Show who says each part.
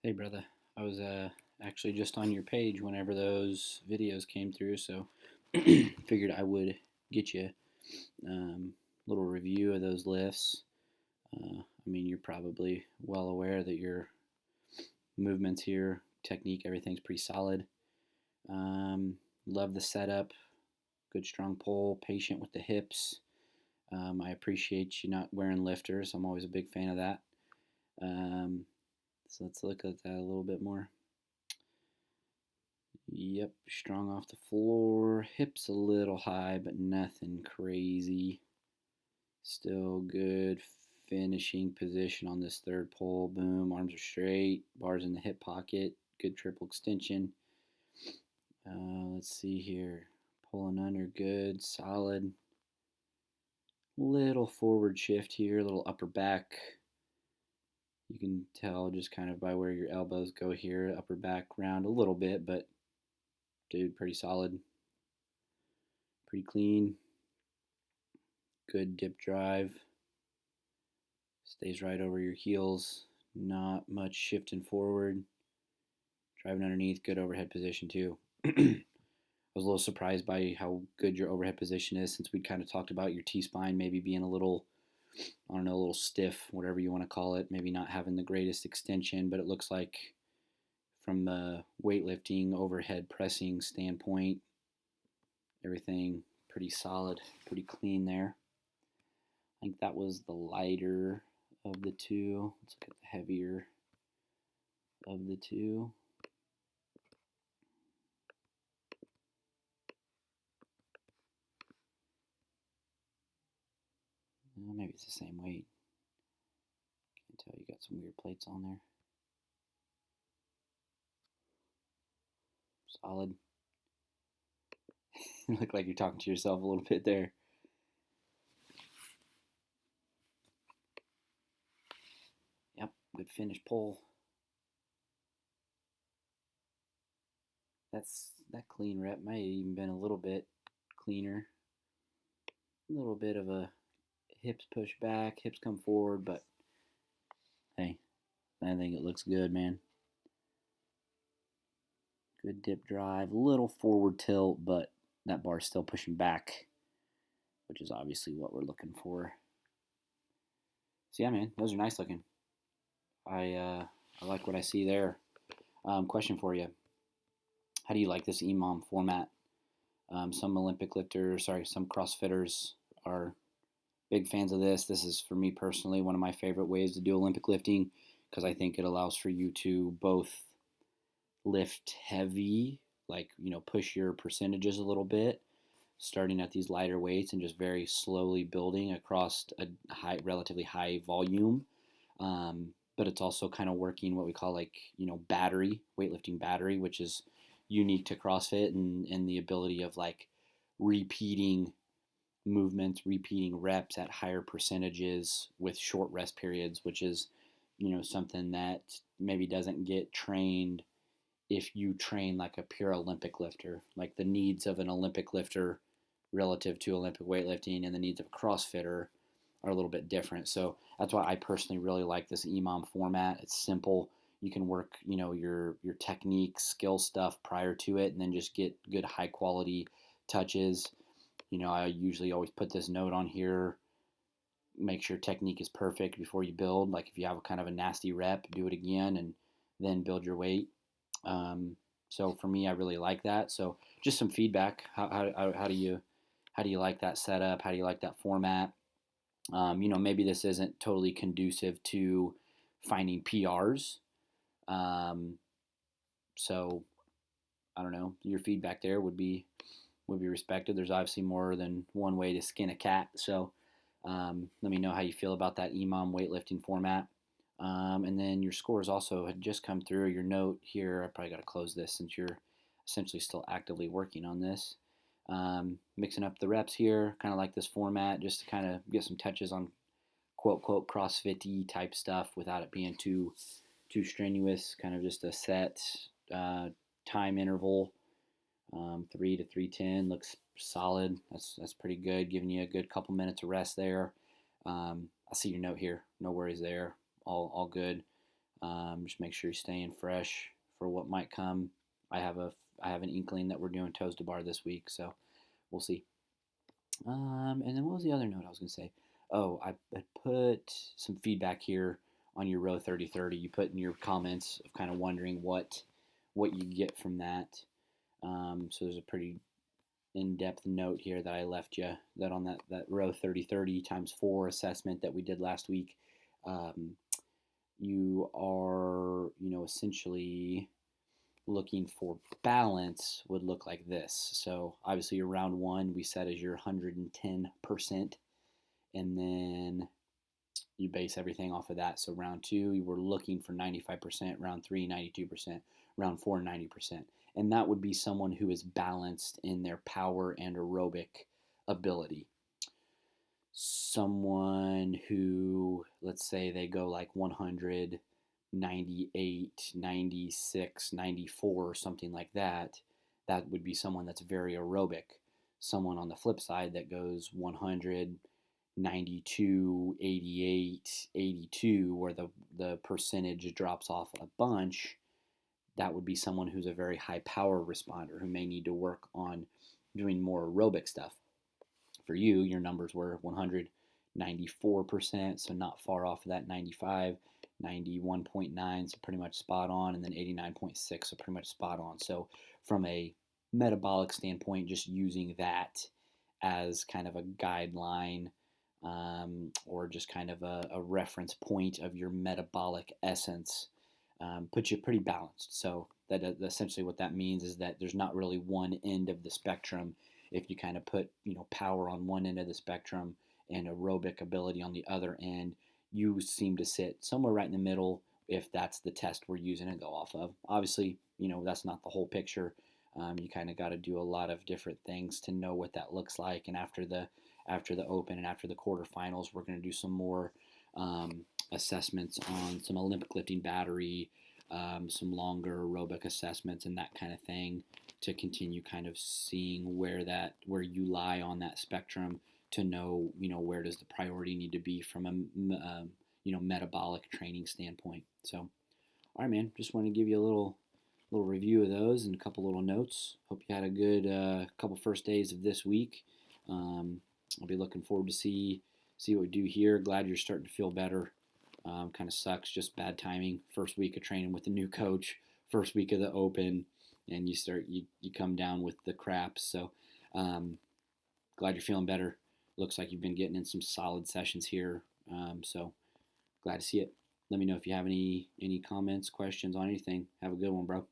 Speaker 1: Hey, brother. I was actually just on your page whenever those videos came through, so figured I would get you a little review of those lifts. I mean, you're probably well aware that your movements here, technique, everything's pretty solid. Um, Love the setup, good strong pull, patient with the hips. I appreciate you not wearing lifters. I'm always a big fan of that. Um, so let's look at that a little bit more. Yep, strong off the floor. Hips a little high, but nothing crazy. Still good finishing position on this third pull. Boom, arms are straight, bars in the hip pocket. Good triple extension. Let's see here. Pulling under, good, solid. Little forward shift here, little upper back. You can tell just kind of by where your elbows go here. Upper back round a little bit, but dude, pretty solid. Pretty clean. Good dip drive. Stays right over your heels. Not much shifting forward. Driving underneath. Good overhead position too. I was a little surprised by how good your overhead position is, since we kind of talked about your T-spine maybe being a little, I don't know, a little stiff, whatever you want to call it. Maybe not having the greatest extension, but it looks like from the weightlifting overhead pressing standpoint, everything pretty solid, pretty clean there. I think that was the lighter of the two. Let's look at the heavier of the two. Maybe it's the same weight. Can't tell. You got some weird plates on there. Solid. You look like you're talking to yourself a little bit there. Yep, good finish pull. That clean rep might have even been a little bit cleaner. A little bit of a hips push back, hips come forward, but hey, I think it looks good, man. Good dip drive, little forward tilt, but that bar's still pushing back, which is obviously what we're looking for. So yeah, man, those are nice looking. I like what I see there. Question for you: how do you like this EMOM format? Some Olympic lifters, some CrossFitters are big fans of this. This is, for me personally, one of my favorite ways to do Olympic lifting, because I think it allows for you to both lift heavy, like, push your percentages a little bit, starting at these lighter weights and just very slowly building across a relatively high volume. But it's also kind of working what we call, like, battery, weightlifting battery, which is unique to CrossFit, and the ability of, like, repeating movements, repeating reps at higher percentages with short rest periods, which is, something that maybe doesn't get trained if you train like a pure Olympic lifter. Like, the needs of an Olympic lifter relative to Olympic weightlifting and the needs of a CrossFitter are a little bit different. So that's why I personally really like this EMOM format. It's simple. You can work, your technique, skill stuff prior to it, and then just get good high quality touches. I usually always put this note on here: make sure technique is perfect before you build. Like, if you have a kind of a nasty rep, do it again and then build your weight. Um, so for me, I really like that. So just some feedback. How do you like that setup? How do you like that format? Maybe this isn't totally conducive to finding PRs. Um, so I don't know. Your feedback there would be respected. There's obviously more than one way to skin a cat. So let me know how you feel about that EMOM weightlifting format. And then your scores also had just come through. Your note here, I probably got to close this since you're essentially still actively working on this. Mixing up the reps here, kind of like this format, just to kind of get some touches on quote quote CrossFit-y type stuff without it being too strenuous. Kind of just a set time interval. 3 to 310 looks solid. That's pretty good, giving you a good couple minutes of rest there. I see your note here. No worries there. All good. Just make sure you're staying fresh for what might come. I have an inkling that we're doing toes to bar this week, so we'll see. And then what was the other note I was going to say? Oh, I put some feedback here on your row 30/30. You put in your comments of kind of wondering what you get from that. So there's a pretty in-depth note here that I left you that on that row 30/30 times 4 assessment that we did last week. Um, you are, essentially looking for balance would look like this. So obviously your round one we set as your 110%, and then you base everything off of that. So round two you were looking for 95%, round three 92%, round four 90%. And that would be someone who is balanced in their power and aerobic ability. Someone who, let's say they go like 100, 98, 96, 94, or something like that, that would be someone that's very aerobic. Someone on the flip side that goes 100, 92, 88, 82, where the percentage drops off a bunch, that would be someone who's a very high power responder who may need to work on doing more aerobic stuff. For you, your numbers were 194%, so not far off of that 95, 91.9, so pretty much spot on, and then 89.6, so pretty much spot on. So from a metabolic standpoint, just using that as kind of a guideline, or just kind of a reference point of your metabolic essence, puts you pretty balanced. So that essentially what that means is that there's not really one end of the spectrum. If you kind of put power on one end of the spectrum and aerobic ability on the other end, you seem to sit somewhere right in the middle if that's the test we're using to go off of. Obviously, that's not the whole picture. You kind of got to do a lot of different things to know what that looks like. And after the Open and after the quarterfinals, we're going to do some more assessments on some Olympic lifting battery, some longer aerobic assessments, and that kind of thing to continue kind of seeing where you lie on that spectrum to know where does the priority need to be from a metabolic training standpoint. So, all right, man, just want to give you a little review of those and a couple little notes. Hope you had a good couple first days of this week. I'll be looking forward to see what we do here. Glad you're starting to feel better. Kind of sucks, just bad timing. First week of training with the new coach, first week of the Open, and you come down with the craps. So glad you're feeling better. Looks like you've been getting in some solid sessions here. So glad to see it. Let me know if you have any comments, questions on anything. Have a good one, bro.